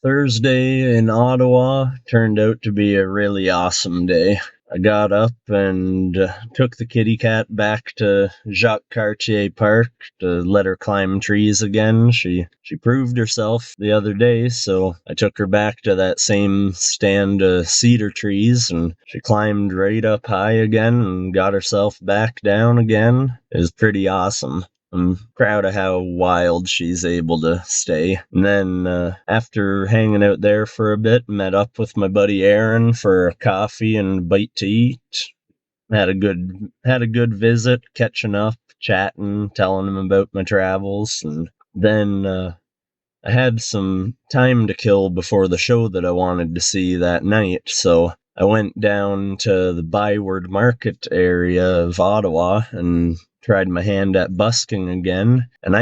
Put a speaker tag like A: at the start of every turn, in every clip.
A: Thursday in Ottawa turned out to be a really awesome day. I got up and took the kitty cat back to Jacques Cartier Park to let her climb trees again. She proved herself the other day, so I took her back to that same stand of cedar trees, and she climbed right up high again and got herself back down again. It was pretty awesome. I'm proud of how wild she's able to stay. And then after hanging out there for a bit, met up with my buddy Aaron for a coffee and a bite to eat. Had a good visit, catching up, chatting, telling him about my travels, and then I had some time to kill before the show that I wanted to see that night, so I went down to the Byward Market area of Ottawa and tried my hand at busking again. And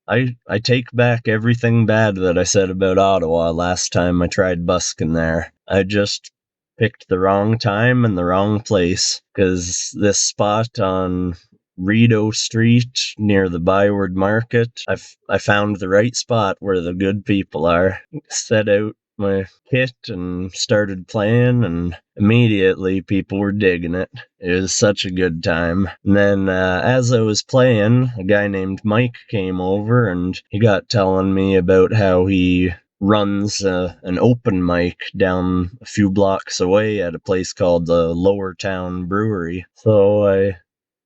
A: I take back everything bad that I said about Ottawa last time I tried busking there. I just picked the wrong time and the wrong place, because this spot on Rideau Street near the Byward Market, I found the right spot where the good people are. Set out my kit and started playing, and immediately people were digging it. It was such a good time. And then as I was playing, a guy named Mike came over and he got telling me about how he runs an open mic down a few blocks away at a place called the Lower Town Brewery. So I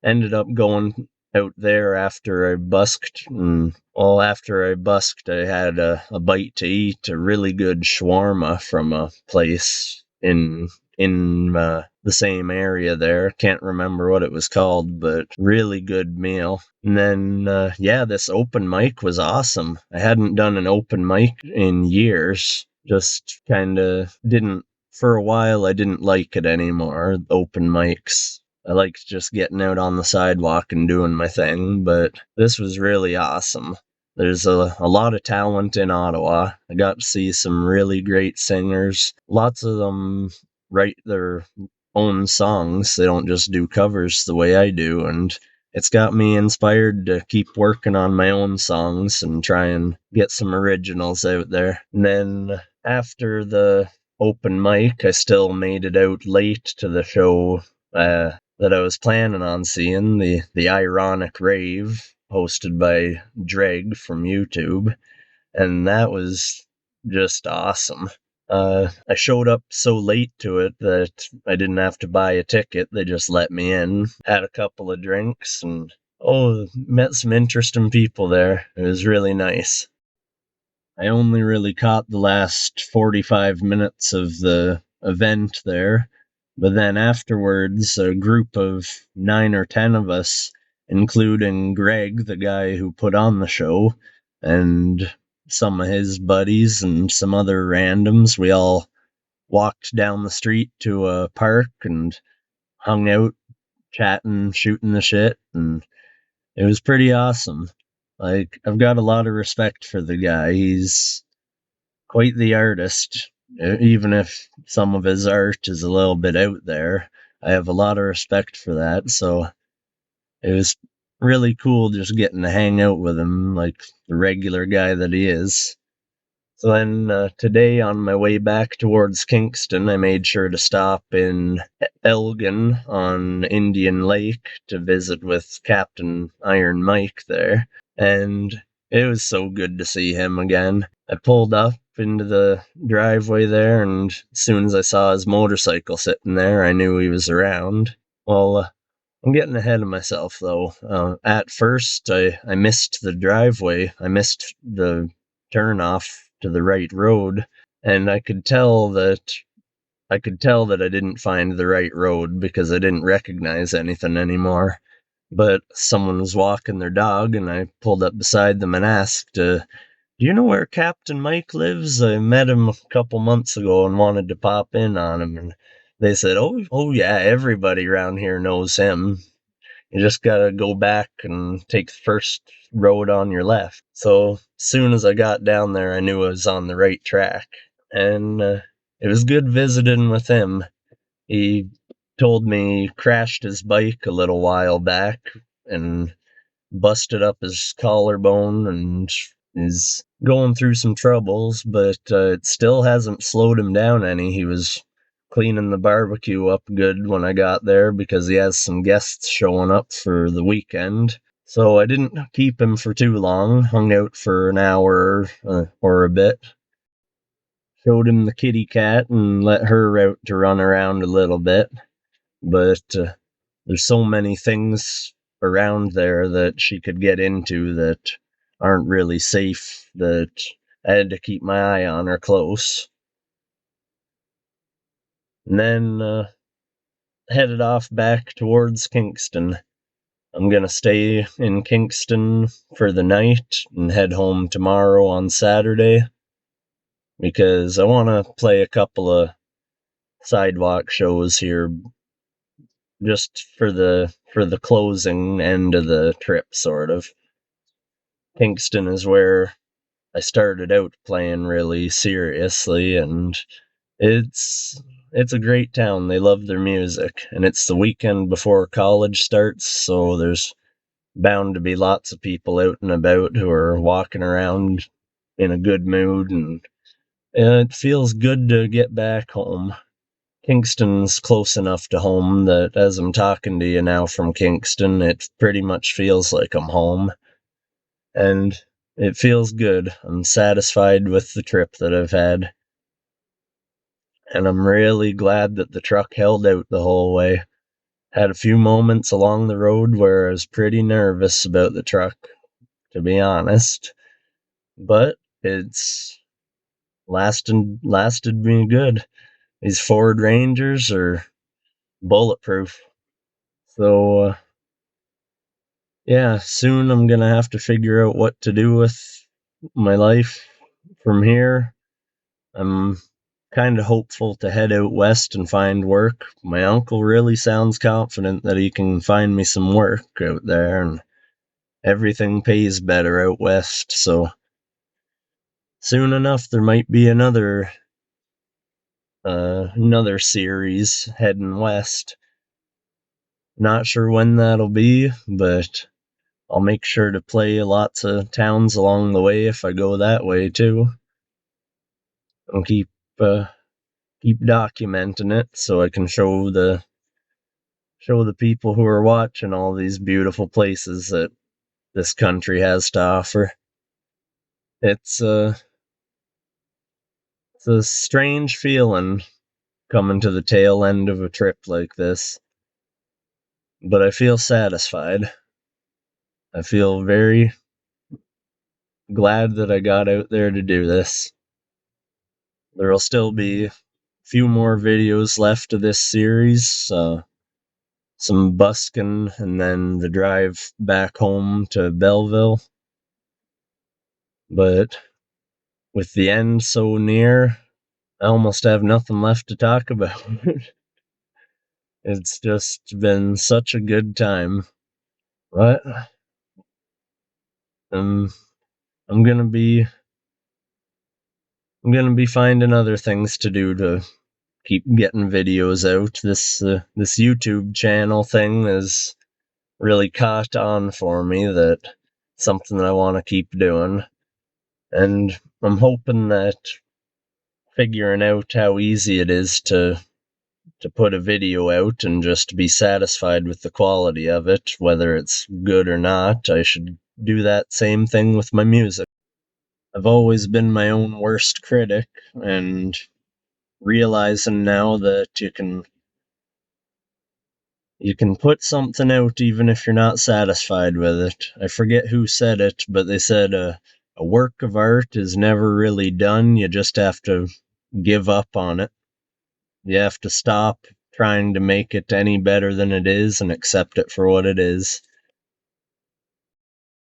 A: ended up going out there after I busked, and after I busked, I had a bite to eat, a really good shawarma from a place in the same area there. Can't remember what it was called, but really good meal. And then this open mic was awesome. I hadn't done an open mic in years. Just kind of didn't for a while. I didn't like it anymore. Open mics. I liked just getting out on the sidewalk and doing my thing, but this was really awesome. There's a lot of talent in Ottawa. I got to see some really great singers. Lots of them write their own songs. They don't just do covers the way I do, and it's got me inspired to keep working on my own songs and try and get some originals out there. And then after the open mic, I still made it out late to the show that I was planning on seeing, the Ironic Rave, hosted by Dreg from YouTube, and that was just awesome. I showed up so late to it that I didn't have to buy a ticket. They just let me in, had a couple of drinks, and met some interesting people there. It was really nice. I only really caught the last 45 minutes of the event there, but then afterwards, a group of 9 or 10 of us, including Greg, the guy who put on the show, and some of his buddies and some other randoms, we all walked down the street to a park and hung out, chatting, shooting the shit, and it was pretty awesome. Like, I've got a lot of respect for the guy. He's quite the artist, even if some of his art is a little bit out there. I have a lot of respect for that, so it was really cool just getting to hang out with him like the regular guy that he is. So then today, on my way back towards Kingston, I made sure to stop in Elgin on Indian Lake to visit with Captain Iron Mike there, and it was so good to see him again. I pulled up into the driveway there, and as soon as I saw his motorcycle sitting there, I knew he was around. Well, I'm getting ahead of myself, though. At first, I missed the driveway. I missed the turnoff to the right road, and I could tell that I didn't find the right road because I didn't recognize anything anymore. But someone was walking their dog, and I pulled up beside them and asked, "Do you know where Captain Mike lives? I met him a couple months ago and wanted to pop in on him." And they said, "Oh yeah, everybody around here knows him. You just gotta go back and take the first road on your left." So as soon as I got down there, I knew I was on the right track. And it was good visiting with him. He told me he crashed his bike a little while back and busted up his collarbone and his going through some troubles, but it still hasn't slowed him down any. He was cleaning the barbecue up good when I got there because he has some guests showing up for the weekend. So I didn't keep him for too long, hung out for an hour or a bit. Showed him the kitty cat and let her out to run around a little bit. But there's so many things around there that she could get into that aren't really safe that I had to keep my eye on her close. And then headed off back towards Kingston. I'm gonna stay in Kingston for the night and head home tomorrow on Saturday because I want to play a couple of sidewalk shows here just for the closing end of the trip sort of. Kingston is where I started out playing really seriously, and it's a great town. They love their music, and it's the weekend before college starts, so there's bound to be lots of people out and about who are walking around in a good mood, and it feels good to get back home. Kingston's close enough to home that as I'm talking to you now from Kingston, it pretty much feels like I'm home. And it feels good. I'm satisfied with the trip that I've had. And I'm really glad that the truck held out the whole way. Had a few moments along the road where I was pretty nervous about the truck, to be honest. But it's lasted me good. These Ford Rangers are bulletproof. So yeah, soon I'm gonna have to figure out what to do with my life from here. I'm kind of hopeful to head out west and find work. My uncle really sounds confident that he can find me some work out there, and everything pays better out west, so soon enough there might be another series heading west. Not sure when that'll be, but I'll make sure to play lots of towns along the way if I go that way too. I'll keep documenting it so I can show the people who are watching all these beautiful places that this country has to offer. It's it's a strange feeling coming to the tail end of a trip like this, but I feel satisfied. I feel very glad that I got out there to do this. There'll still be a few more videos left of this series, some busking, and then the drive back home to Belleville. But with the end so near, I almost have nothing left to talk about. It's just been such a good time. But um, I'm gonna be I'm gonna be finding other things to do to keep getting videos out. This YouTube channel thing has really caught on for me. That something that I want to keep doing, and I'm hoping that figuring out how easy it is to put a video out and just be satisfied with the quality of it, whether it's good or not. I should do that same thing with my music. I've always been my own worst critic, and realizing now that you can put something out even if you're not satisfied with it. I forget who said it, but they said a work of art is never really done. You just have to give up on it. You have to stop trying to make it any better than it is and accept it for what it is.